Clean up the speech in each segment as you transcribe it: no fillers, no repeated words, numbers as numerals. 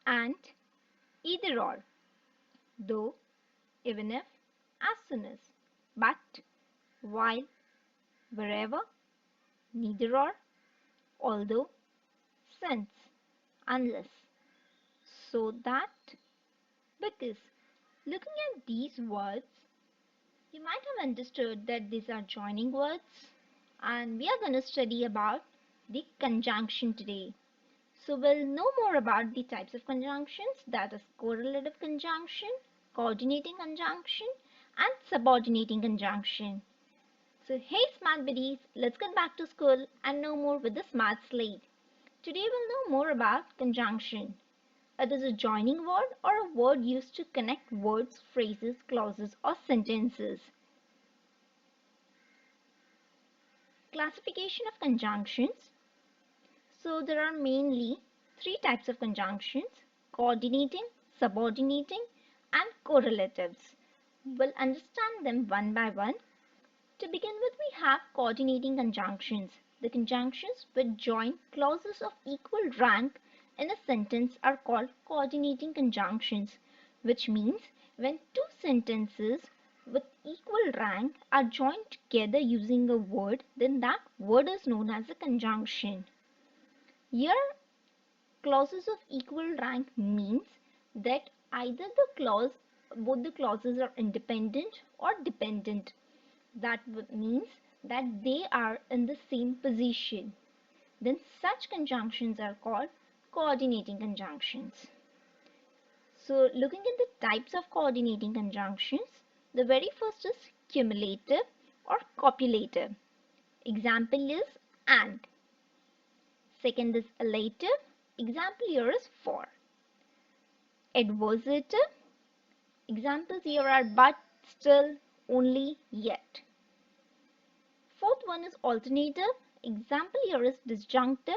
and, either or, though, even if, as soon as, but, while, wherever, neither or, although, since, unless, so that, because. Looking at these words, you might have understood that these are joining words, and we are going to study about the conjunction today. So we'll know more about the types of conjunctions, that is correlative conjunction, coordinating conjunction, and subordinating conjunction. So hey smart buddies, let's get back to school and know more with the smart slate. Today we'll know more about conjunction. It is a joining word or a word used to connect words, phrases, clauses, or sentences. Classification of conjunctions. So there are mainly three types of conjunctions: coordinating, subordinating, and correlatives. We'll understand them one by one. To begin with, we have coordinating conjunctions. The conjunctions which join clauses of equal rank in a sentence are called coordinating conjunctions, which means when two sentences with equal rank are joined together using a word, then that word is known as a conjunction. Here, clauses of equal rank means that either both the clauses are independent or dependent. That means that they are in the same position. Then such conjunctions are called coordinating conjunctions. So looking at the types of coordinating conjunctions, the very first is cumulative or copulative. Example is and. Second is allative. Example here is for. Adversative. Examples here are but, still, only, yet. Fourth one is alternative. Example here is disjunctive,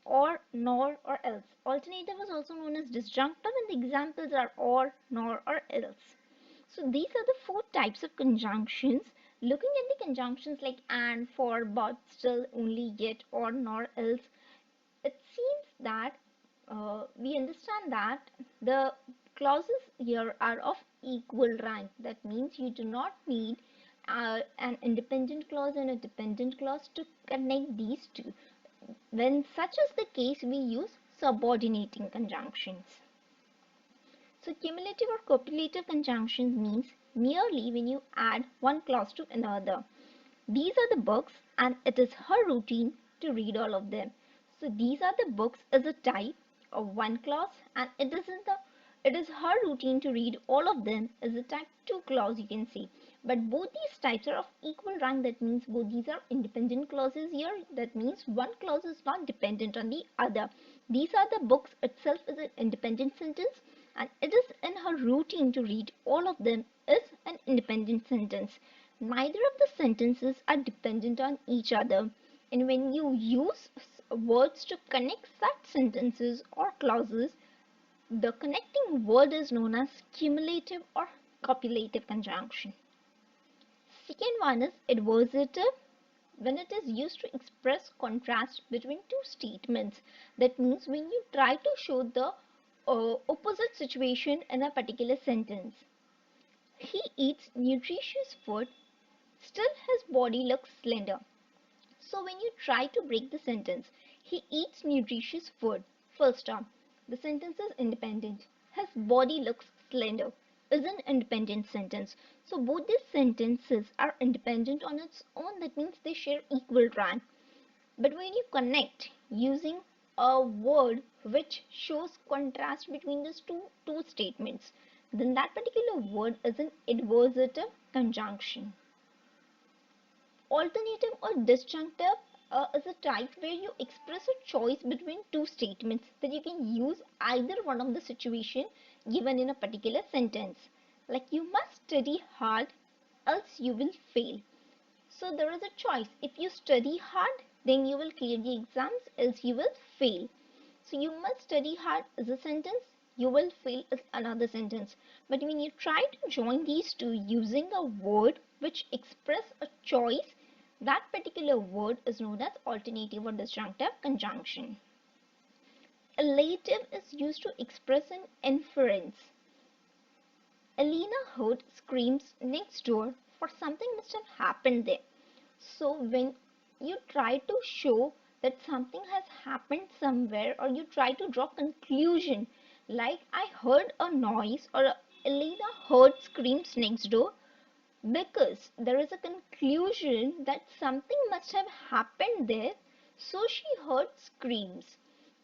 or, nor, or else. Alternative is also known as disjunctive, and the examples are or, nor, or else. So these are the four types of conjunctions. Looking at the conjunctions like and, for, but, still, only, yet, or, nor, else, it seems that we understand that the clauses here are of equal rank. That means you do not need an independent clause and a dependent clause to connect these two. When such is the case, we use subordinating conjunctions. So cumulative or copulative conjunctions means merely when you add one clause to another. These are the books and it is her routine to read all of them. So these are the books as a type of one clause, and it is her routine to read all of them as a type 2 clause, you can see. But both these types are of equal rank. That means both these are independent clauses here. That means one clause is not dependent on the other. These are the books itself is an independent sentence, and it is in her routine to read all of them is an independent sentence. Neither of the sentences are dependent on each other. And when you use words to connect such sentences or clauses, the connecting word is known as cumulative or copulative conjunction. Second one is adversative, when it is used to express contrast between two statements. That means when you try to show the opposite situation in a particular sentence. He eats nutritious food, still his body looks slender. So when you try to break the sentence, he eats nutritious food, full stop, the sentence is independent. His body looks slender is an independent sentence. So both these sentences are independent on its own. That means they share equal rank. But when you connect using a word which shows contrast between these two statements, then that particular word is an adversative conjunction. Alternative or disjunctive is a type where you express a choice between two statements, that you can use either one of the situation given in a particular sentence. Like you must study hard else you will fail. So there is a choice. If you study hard, then you will clear the exams, else you will fail. So you must study hard is a sentence, you will fail is another sentence. But when you try to join these two using a word which express a choice, that particular word is known as alternative or disjunctive conjunction. Relative is used to express an inference. Elena heard screams next door, for something must have happened there. So when you try to show that something has happened somewhere, or you try to draw conclusion like I heard a noise or Elena heard screams next door, because there is a conclusion that something must have happened there, so she heard screams.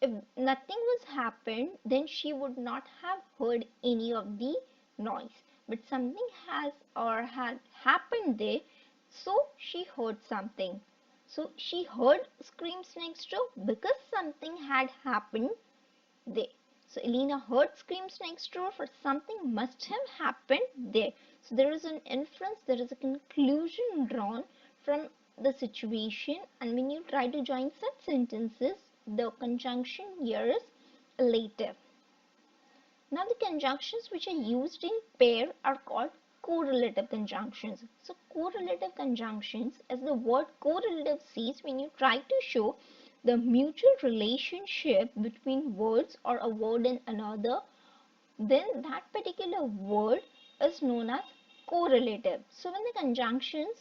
If nothing was happened, then she would not have heard any of the noise. But something has or had happened there, so she heard something. So she heard screams next door because something had happened there. So Elena heard screams next door, for something must have happened there. So there is an inference, there is a conclusion drawn from the situation, and when you try to join such sentences, the conjunction here is relative. Now the conjunctions which are used in pair are called correlative conjunctions. So correlative conjunctions, as the word correlative says, when you try to show the mutual relationship between words or a word and another, then that particular word is known as correlative. So when the conjunctions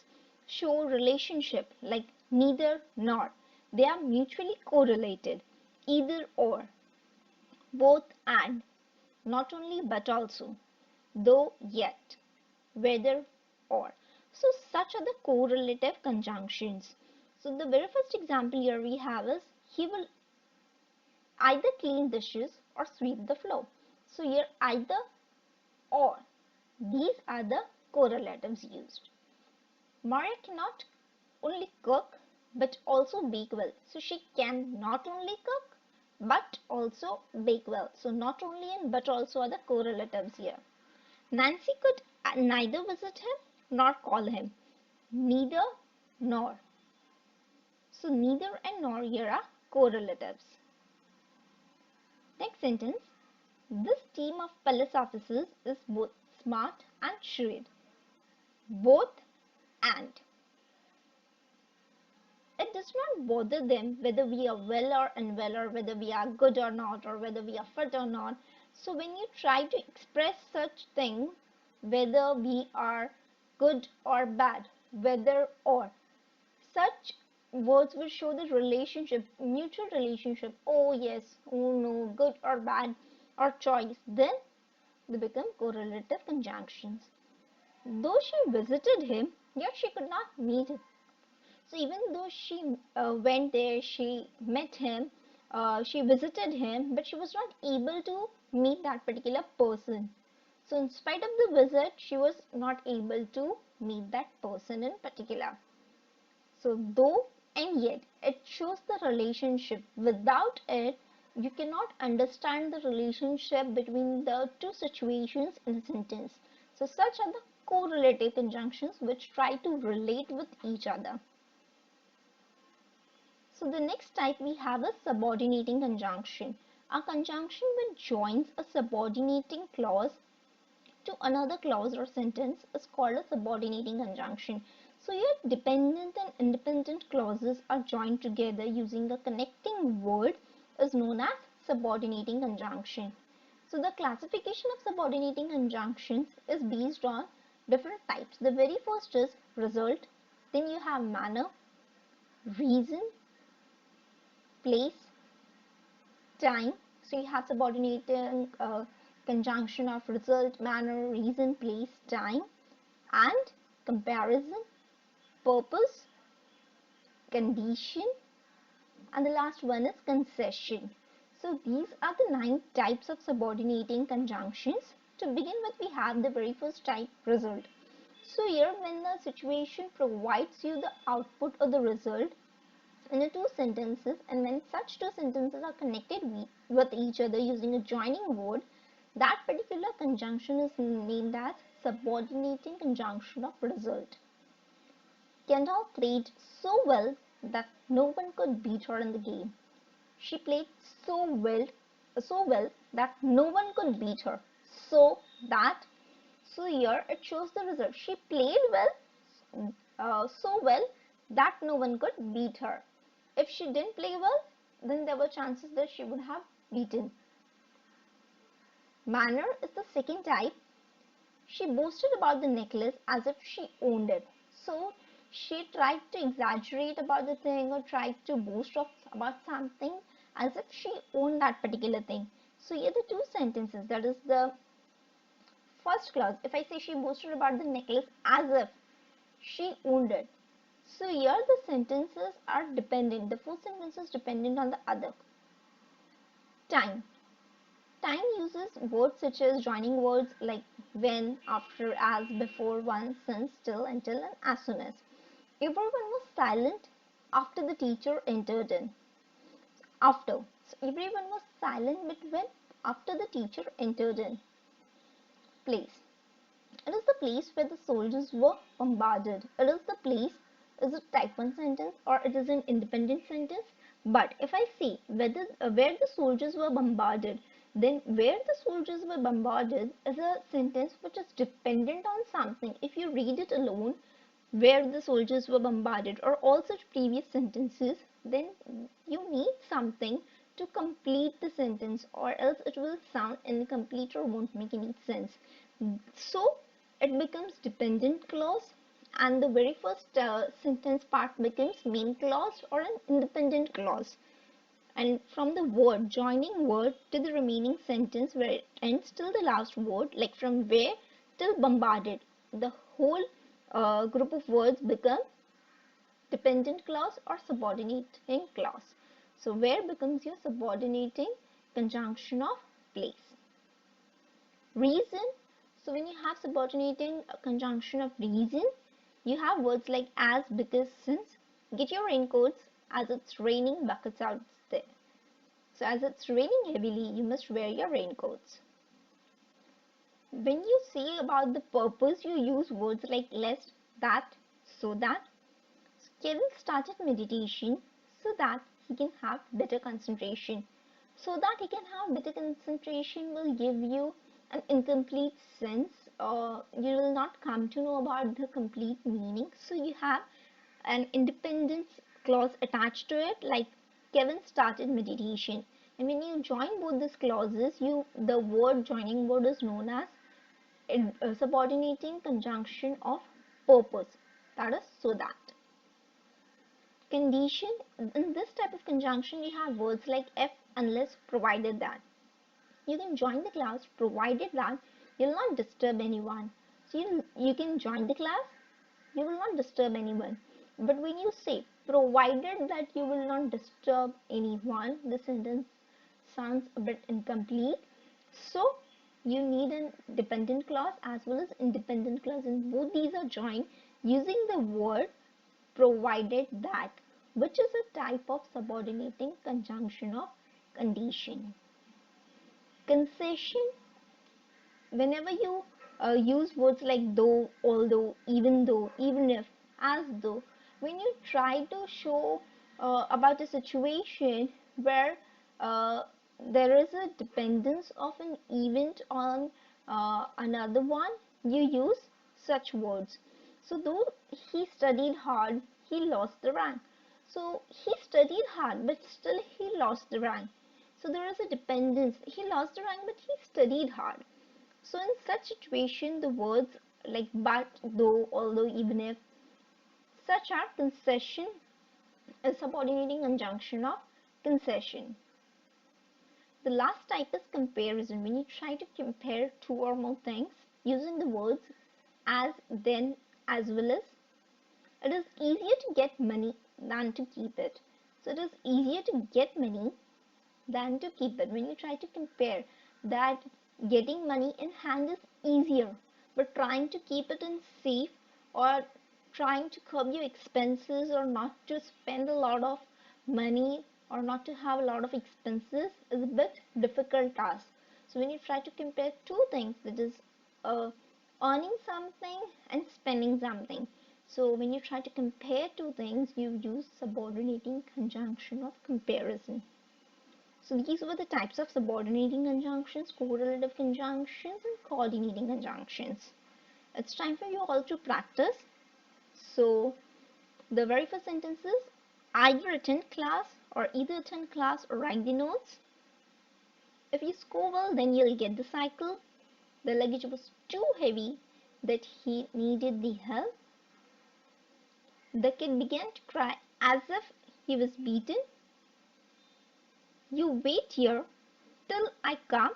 show relationship like neither nor, they are mutually correlated. Either or, both and, not only but also, though yet, whether or. So such are the correlative conjunctions. So the very first example here we have is he will either clean dishes or sweep the floor. So here either or, these are the correlatives used. Maria cannot only cook but also bake well. So she can not only cook but also bake well. So not only and but also are the correlatives here. Nancy could neither visit him nor call him. Neither nor. So neither and nor here are correlatives. Next sentence. This team of police officers is both smart and shrewd. Both and. It does not bother them whether we are well or unwell, or whether we are good or not, or whether we are fit or not. So when you try to express such things, whether we are good or bad, whether or, such words will show the relationship, mutual relationship. Oh yes, oh no, good or bad, or choice. Then they become correlative conjunctions. Though she visited him, yet she could not meet him. So even though she went there, she met him, she visited him, but she was not able to meet that particular person. So in spite of the visit, she was not able to meet that person in particular. So though and yet, it shows the relationship. Without it, you cannot understand the relationship between the two situations in a sentence. So such are the correlative conjunctions which try to relate with each other. So the next type we have a subordinating conjunction. A conjunction which joins a subordinating clause to another clause or sentence is called a subordinating conjunction. So here dependent and independent clauses are joined together using a connecting word is known as subordinating conjunction. So the classification of subordinating conjunctions is based on different types. The very first is result, then you have manner, reason, place, time. So you have subordinating conjunction of result, manner, reason, place, time, and comparison, purpose, condition, and the last one is concession. So these are the 9 types of subordinating conjunctions. To begin with, we have the very first type, result. So here when the situation provides you the output or the result in the two sentences, and when such two sentences are connected with each other using a joining word, that particular conjunction is named as subordinating conjunction of result. Kendall played so well that no one could beat her in the game. She played so well that no one could beat her. So here it shows the result. She played well, so well that no one could beat her. If she didn't play well, then there were chances that she would have beaten. Manner is the second type. She boasted about the necklace as if she owned it. So she tried to exaggerate about the thing or tried to boast about something as if she owned that particular thing. So here the two sentences, that is the first clause. If I say she boasted about the necklace as if she owned it. So here the sentences are dependent. The first sentence is dependent on the other. Time. Time uses words such as joining words like when, after, as, before, once, since, till, until, and as soon as. Everyone was silent after the teacher entered in. After. So everyone was silent between after the teacher entered in. Place. It is the place where the soldiers were bombarded. It is the place is a type 1 sentence or it is an independent sentence. But if I say where the soldiers were bombarded, then where the soldiers were bombarded is a sentence which is dependent on something. If you read it alone, where the soldiers were bombarded or all such previous sentences, then you need something to complete the sentence or else it will sound incomplete or won't make any sense. So it becomes dependent clause and the very first sentence part becomes main clause or an independent clause. And from the word, joining word to the remaining sentence where it ends till the last word, like from where till bombarded, the whole group of words become dependent clause or subordinating clause. So where becomes your subordinating conjunction of place. Reason. So when you have subordinating conjunction of reason, you have words like as, because, since. Get your raincoats, as it's raining buckets out there. So as it's raining heavily, you must wear your raincoats. When you say about the purpose, you use words like lest, that, so that. So Kevin started meditation so that he can have better concentration. So that he can have better concentration will give you an incomplete sense, or you will not come to know about the complete meaning. So you have an independence clause attached to it, like Kevin started meditation. And when you join both these clauses, the word joining word is known as a subordinating conjunction of purpose. That is so that. Condition. In this type of conjunction, you have words like if, unless, provided that. You can join the clause provided that you'll not disturb anyone. So you can join the clause, you will not disturb anyone. But when you say provided that you will not disturb anyone, the sentence sounds a bit incomplete. So you need a dependent clause as well as independent clause, and both these are joined using the word provided that, which is a type of subordinating conjunction of condition. Concession. Whenever you use words like though, although, even though, even if, as though, when you try to show about a situation where there is a dependence of an event on another one, you use such words. So though he studied hard, he lost the rank. So he studied hard, but still he lost the rank. So there is a dependence. He lost the rank, but he studied hard. So in such situation, the words like but, though, although, even if, such are concession, a subordinating conjunction of concession. The last type is comparison. When you try to compare two or more things using the words as, then, as well as. It is easier to get money than to keep it. So it is easier to get money than to keep it. When you try to compare that, getting money in hand is easier, but trying to keep it in safe or trying to curb your expenses or not to spend a lot of money or not to have a lot of expenses is a bit difficult task. So when you try to compare two things, that is earning something and spending something. So when you try to compare two things, you use subordinating conjunction of comparison. So these were the types of subordinating conjunctions, correlative conjunctions, and coordinating conjunctions. It's time for you all to practice. So the very first sentence is, I either attend class or either attend class or write the notes. If you score well, then you'll get the cycle. The luggage was too heavy that he needed the help. The kid began to cry as if he was beaten. You wait here till I come.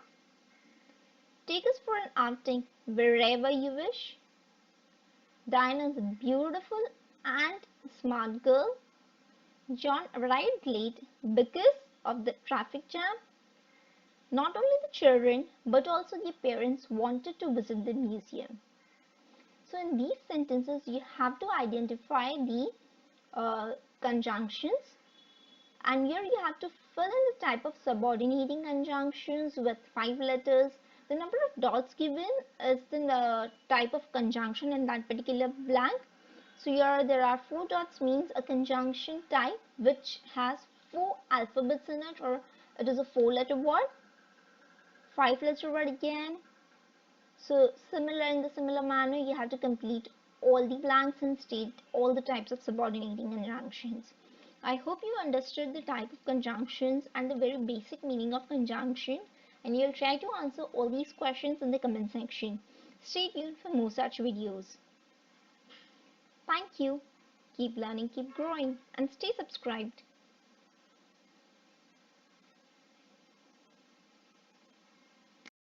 Take us for an outing wherever you wish. Diana's a beautiful and smart girl. John arrived late because of the traffic jam. Not only the children but also the parents wanted to visit the museum. So in these sentences you have to identify the conjunctions, and here you have to fill in the type of subordinating conjunctions with 5 letters. The number of dots given is the type of conjunction in that particular blank. So here there are 4 dots, means a conjunction type which has 4 alphabets in it, or it is a 4-letter word. 5-letter word again. So in the similar manner you have to complete all the blanks and state all the types of subordinating conjunctions. I hope you understood the type of conjunctions and the very basic meaning of conjunction, and you'll try to answer all these questions in the comment section. Stay tuned for more such videos. Thank you. Keep learning, keep growing, and stay subscribed.